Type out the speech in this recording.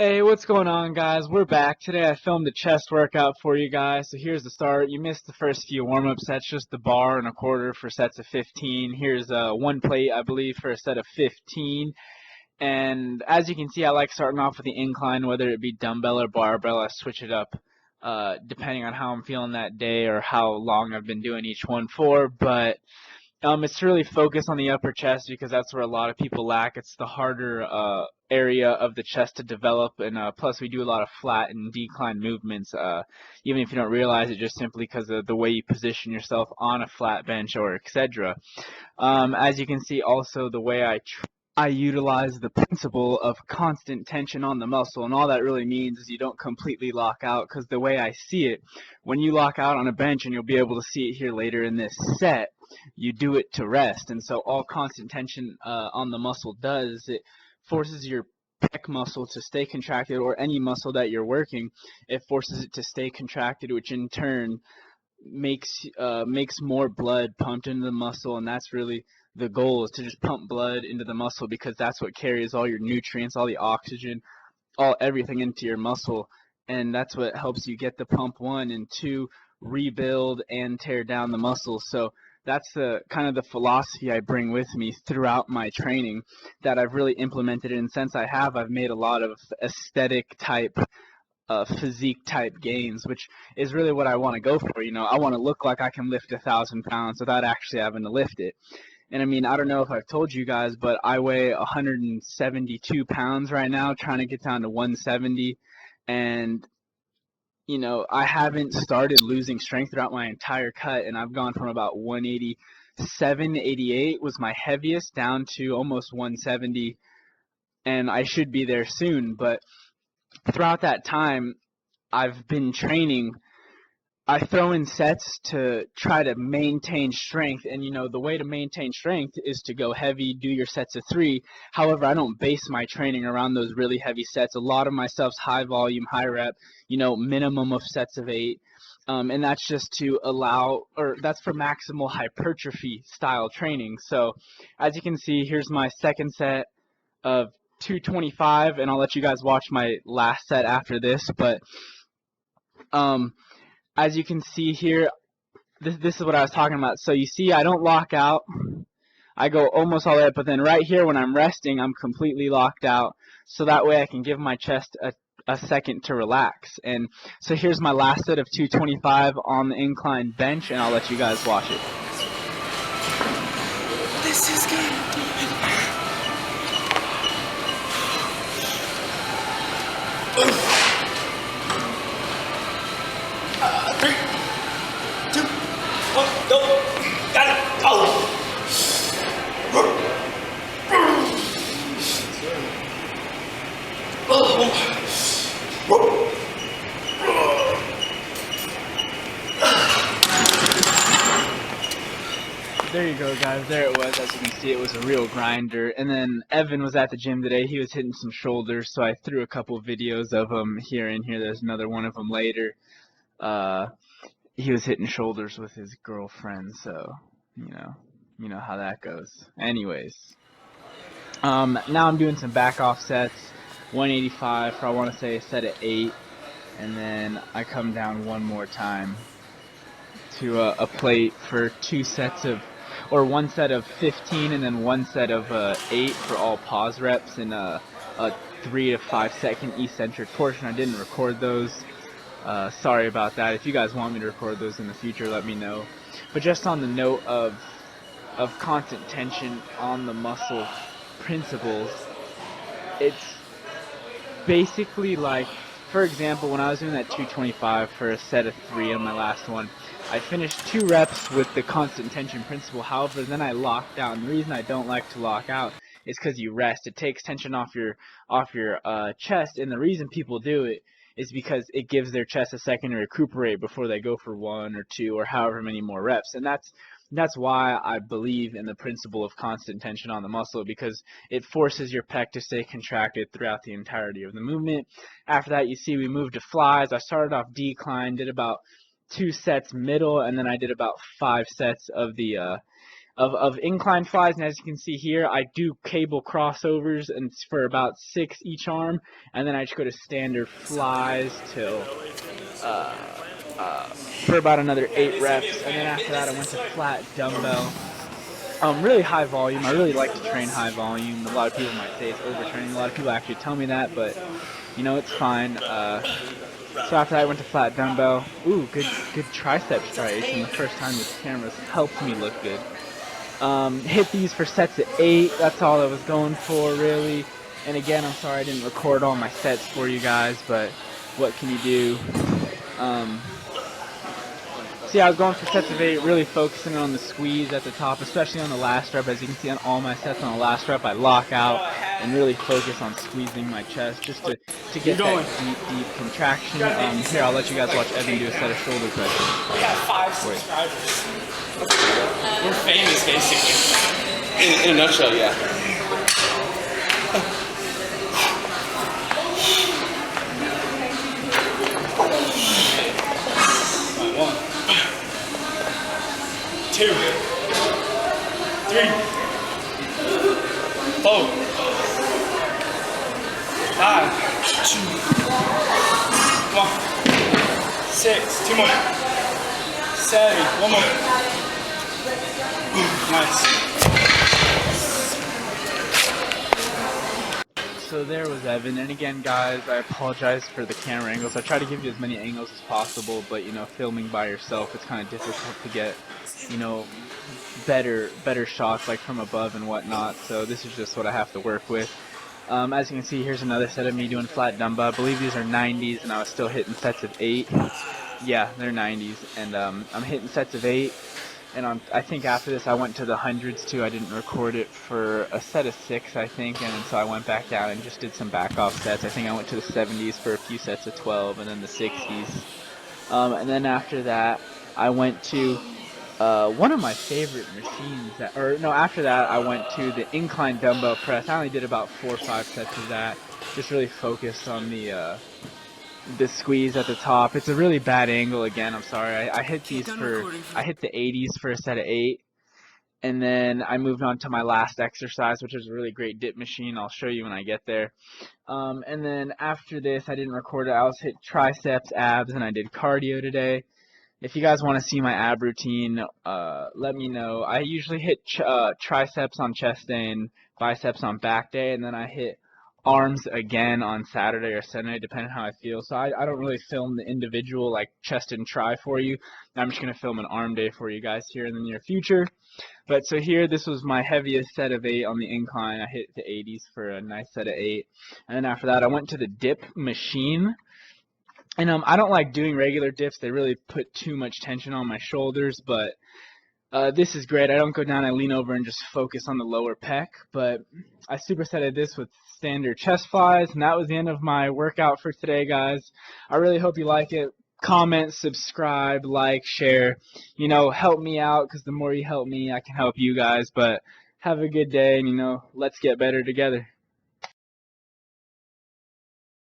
Hey, what's going on, guys? We're back. Today I filmed a chest workout for you guys. So here's the start. You missed the first few warm-up sets, just the bar and a quarter for sets of 15. Here's one plate, I believe, for a set of 15. And as you can see, I like starting off with the incline, whether it be dumbbell or barbell. I switch it up depending on how I'm feeling that day or how long I've been doing each one for. But it's to really focus on the upper chest because that's where a lot of people lack. It's the harder area of the chest to develop, and plus we do a lot of flat and decline movements, even if you don't realize it, just simply because of the way you position yourself on a flat bench or etc. As you can see, also the way I utilize the principle of constant tension on the muscle, and all that really means is you don't completely lock out, because the way I see it, when you lock out on a bench, and you'll be able to see it here later in this set, you do it to rest. And so all constant tension on the muscle does, it forces your pec muscle to stay contracted, or any muscle that you're working, it forces it to stay contracted, which in turn makes more blood pumped into the muscle. And that's really the goal, is to just pump blood into the muscle, because that's what carries all your nutrients, all the oxygen, everything into your muscle. And that's what helps you get the pump one, and two, rebuild and tear down the muscle. So that's the kind of the philosophy I bring with me throughout my training, that I've really implemented it. And since I've made a lot of aesthetic type physique type gains, which is really what I want to go for. I want to look like I can lift 1,000 pounds without actually having to lift it. And I mean, I don't know if I've told you guys, but I weigh 172 pounds right now, trying to get down to 170. And I haven't started losing strength throughout my entire cut, and I've gone from about 187, 88 was my heaviest, down to almost 170, and I should be there soon. But throughout that time, I've been training. I throw in sets to try to maintain strength, and the way to maintain strength is to go heavy, do your sets of 3. However, I don't base my training around those really heavy sets. A lot of my stuff's high volume, high rep, minimum of sets of 8. And that's just to that's for maximal hypertrophy style training. So as you can see, here's my second set of 225, and I'll let you guys watch my last set after this. But as you can see here, this is what I was talking about. So you see, I don't lock out. I go almost all the way up, but then right here when I'm resting, I'm completely locked out. So that way I can give my chest a second to relax. And so here's my last set of 225 on the incline bench, and I'll let you guys watch it. This is good. Three, two, one, go. Got it. Go. There you go, guys. There it was. As you can see, it was a real grinder. And then Evan was at the gym today. He was hitting some shoulders, so I threw a couple videos of him here and here. There's another one of them later. He was hitting shoulders with his girlfriend, so you know how that goes. Anyways, now I'm doing some back off sets, 185 for, I want to say, a set of 8, and then I come down one more time to a plate for 2 sets of, or 1 set of 15, and then 1 set of 8 for all pause reps, and a 3 to 5 second eccentric portion. I didn't record those. Sorry about that. If you guys want me to record those in the future, let me know. But just on the note of constant tension on the muscle principles, it's basically like, for example, when I was doing that 225 for a set of 3 on my last one, I finished 2 reps with the constant tension principle. However, then I locked out. And the reason I don't like to lock out is because you rest. It takes tension off your chest, and the reason people do it is because it gives their chest a second to recuperate before they go for 1 or 2 or however many more reps. And that's why I believe in the principle of constant tension on the muscle, because it forces your pec to stay contracted throughout the entirety of the movement. After that, you see we moved to flies. I started off decline, did about 2 sets middle, and then I did about 5 sets of the of incline flies, and as you can see here, I do cable crossovers and for about 6 each arm, and then I just go to standard flies till for about another 8 reps, and then after that I went to flat dumbbell. Really high volume. I really like to train high volume. A lot of people might say it's overtraining. A lot of people actually tell me that, but you know, it's fine. So after that I went to flat dumbbell. Ooh, good tricep striation. The first time with cameras helped me look good. Hit these for sets of 8. That's all I was going for, really. And again, I'm sorry I didn't record all my sets for you guys, but what can you do? So yeah, I was going for sets of 8, really focusing on the squeeze at the top, especially on the last rep. As you can see on all my sets on the last rep, I lock out and really focus on squeezing my chest just to get that deep contraction. Here, I'll let you guys watch Evan do a set of shoulder presses. We have 5 subscribers. We're famous, basically. In a nutshell, yeah. 2, 3, 4, 5, 1, 6, 2 more, 7, 1 more. Nice. So there was Evan, and again guys, I apologize for the camera angles. I try to give you as many angles as possible, but you know, filming by yourself, it's kind of difficult to get, you know, better shots like from above and whatnot. So this is just what I have to work with. As you can see, here's another set of me doing flat dumbbell. I believe these are 90s, and I was still hitting sets of 8. Yeah, they're 90s, and I'm hitting sets of 8. And I think after this I went to the hundreds too. I didn't record it for a set of 6, I think, and so I went back down and just did some back off sets. I think I went to the 70s for a few sets of 12, and then the 60s. And then after that I went to one of my favorite machines. After that I went to the incline dumbbell press. I only did about 4 or 5 sets of that. Just really focused on the squeeze at the top. It's a really bad angle again, I'm sorry. I hit the 80s for a set of 8, and then I moved on to my last exercise, which is a really great dip machine. I'll show you when I get there. And then after this, I didn't record it. I was hit triceps, abs, and I did cardio today. If you guys want to see my ab routine, let me know. I usually hit triceps on chest day and biceps on back day, and then I hit arms again on Saturday or Sunday, depending on how I feel. So I don't really film the individual like chest and tri for you. I'm just going to film an arm day for you guys here in the near future. But so here, this was my heaviest set of 8 on the incline. I hit the 80s for a nice set of 8. And then after that, I went to the dip machine. And I don't like doing regular dips. They really put too much tension on my shoulders, but this is great. I don't go down, I lean over and just focus on the lower pec, but I supersetted this with standard chest flies, and that was the end of my workout for today, guys. I really hope you like it. Comment, subscribe, like, share. You know, help me out, because the more you help me, I can help you guys. But have a good day, and, you know, let's get better together.